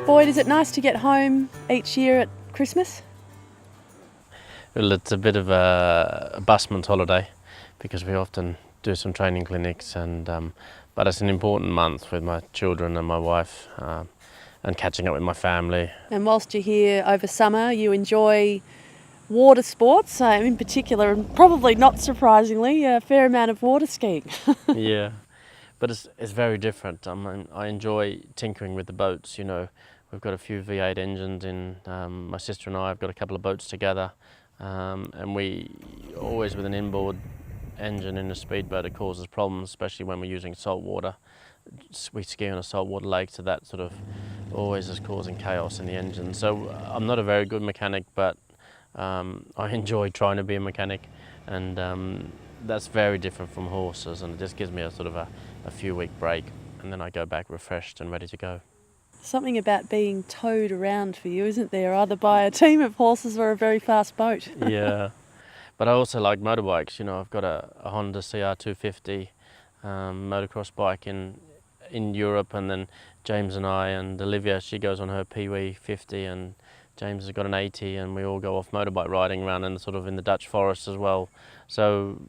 Boyd, is it nice to get home each year at Christmas? Well, it's a bit of a busman's holiday because we often do some training clinics, but it's an important month with my children and my wife and catching up with my family. And whilst you're here over summer, you enjoy water sports, in particular, and probably not surprisingly, a fair amount of water skiing. Yeah, but it's very different. I enjoy tinkering with the boats. You know, we've got a few V8 engines in. My sister and I have got a couple of boats together, and we always with an inboard engine in a speedboat. It causes problems, especially when we're using salt water. We ski on a saltwater lake, so that sort of always is causing chaos in the engine. So I'm not a very good mechanic, but I enjoy trying to be a mechanic, and that's very different from horses, and it just gives me a sort of a few week break, and then I go back refreshed and ready to go. Something about being towed around for you, isn't there? Either by a team of horses or a very fast boat. Yeah, but I also like motorbikes. You know, I've got a Honda CR250 motocross bike in Europe, and then James and I and Olivia, she goes on her Pee-wee 50, and James has got an 80, and we all go off motorbike riding around in the Dutch forest as well. So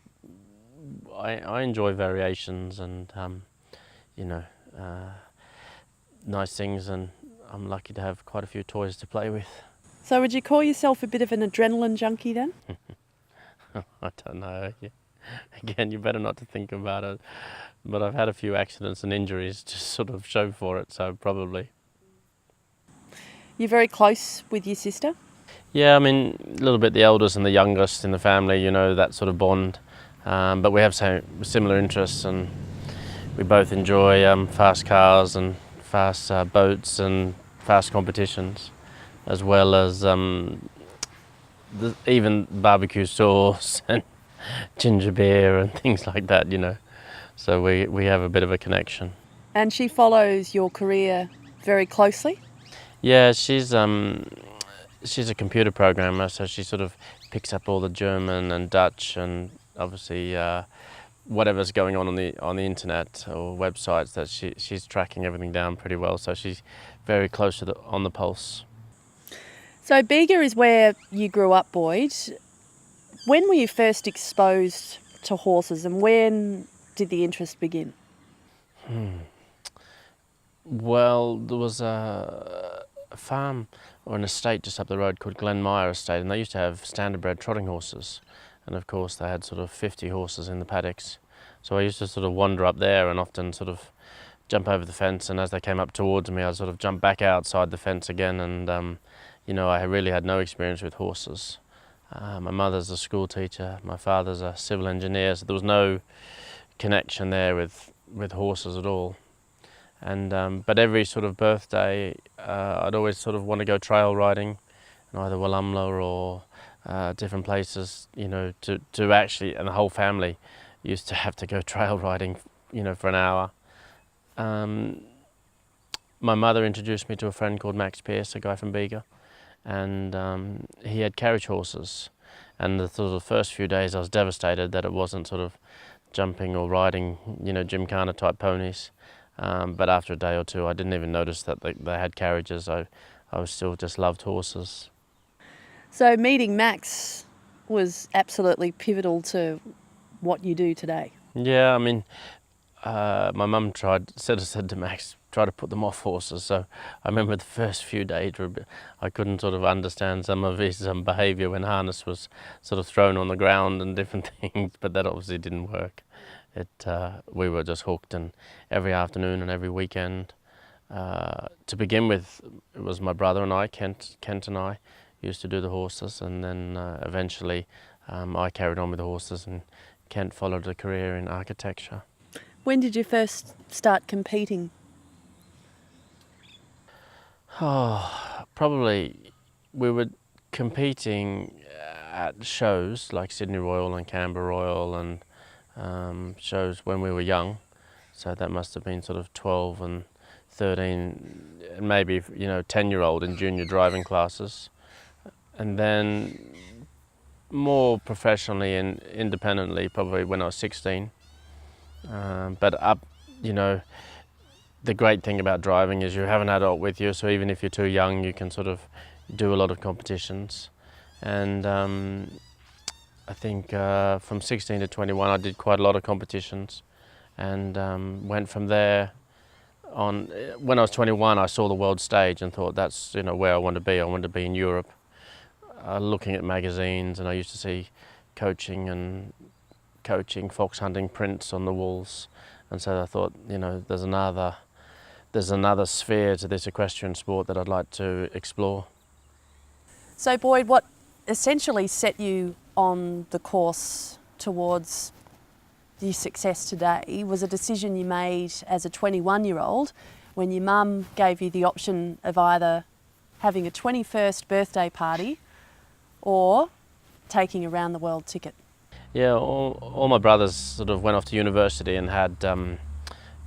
I enjoy variations and nice things, and I'm lucky to have quite a few toys to play with. So would you call yourself a bit of an adrenaline junkie then? I don't know. Again, you better not to think about it. But I've had a few accidents and injuries to sort of show for it, so probably. You're very close with your sister? Yeah, I mean, a little bit the eldest and the youngest in the family, you know, that sort of bond. But we have similar interests, and we both enjoy fast cars and fast boats and fast competitions, as well as even barbecue sauce and ginger beer and things like that, you know. So we have a bit of a connection. And she follows your career very closely? Yeah, she's a computer programmer, so she sort of picks up all the German and Dutch and obviously whatever's going on the internet or websites, that she's tracking everything down pretty well. So she's very close to on the pulse. So Bega is where you grew up, Boyd. When were you first exposed to horses, and when did the interest begin? Well, there was a farm or an estate just up the road called Glenmire Estate, and they used to have standardbred trotting horses, and of course they had sort of 50 horses in the paddocks. So I used to sort of wander up there and often sort of jump over the fence, and as they came up towards me, I'd sort of jump back outside the fence again, and you know, I really had no experience with horses. My mother's a school teacher, my father's a civil engineer, so there was no connection there with horses at all. And but every sort of birthday, I'd always sort of want to go trail riding in either Walumla or different places, you know, to actually, and the whole family used to have to go trail riding, you know, for an hour. My mother introduced me to a friend called Max Pearce, a guy from Bega, and he had carriage horses. And the sort of first few days I was devastated that it wasn't sort of jumping or riding, you know, gymkhana type ponies. But after a day or two, I didn't even notice that they had carriages. I was still just loved horses. So meeting Max was absolutely pivotal to what you do today. Yeah, I mean, my mum said to Max, try to put them off horses. So I remember the first few days, I couldn't sort of understand some of his behaviour when harness was sort of thrown on the ground and different things, but that obviously didn't work. We were just hooked, and every afternoon and every weekend. To begin with, it was my brother and I, Kent and I, used to do the horses, and then eventually I carried on with the horses, and Kent followed a career in architecture. When did you first start competing? Oh, probably we were competing at shows like Sydney Royal and Canberra Royal and shows when we were young. So that must have been sort of 12 and 13, and maybe, you know, 10-year-old in junior driving classes. And then more professionally and independently probably when I was 16. But up, you know, the great thing about driving is you have an adult with you, so even if you're too young, you can sort of do a lot of competitions. And I think from 16 to 21, I did quite a lot of competitions, and went from there on. When I was 21, I saw the world stage and thought that's where I want to be. I want to be in Europe, looking at magazines, and I used to see coaching fox hunting prints on the walls, and so I thought there's another sphere to this equestrian sport that I'd like to explore. So Boyd, what essentially set you on the course towards your success today was a decision you made as a 21-year-old when your mum gave you the option of either having a 21st birthday party or taking a round the world ticket. Yeah, all my brothers sort of went off to university and had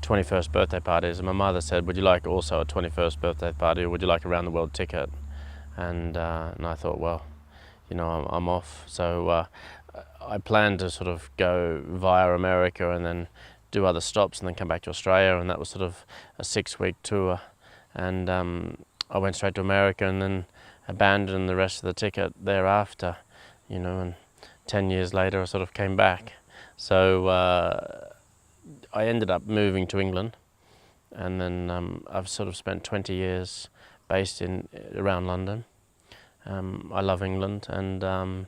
21st birthday parties, and my mother said, would you like also a 21st birthday party, or would you like a round the world ticket? And I thought, well, I'm off. So I planned to sort of go via America and then do other stops and then come back to Australia, and that was sort of a 6-week tour. And I went straight to America and then abandoned the rest of the ticket thereafter, and 10 years later I sort of came back. So I ended up moving to England, and then I've sort of spent 20 years based around London. I love England, and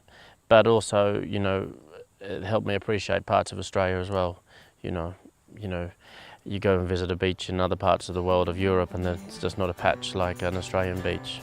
but also it helped me appreciate parts of Australia as well. You go and visit a beach in other parts of the world of Europe, and it's just not a patch like an Australian beach.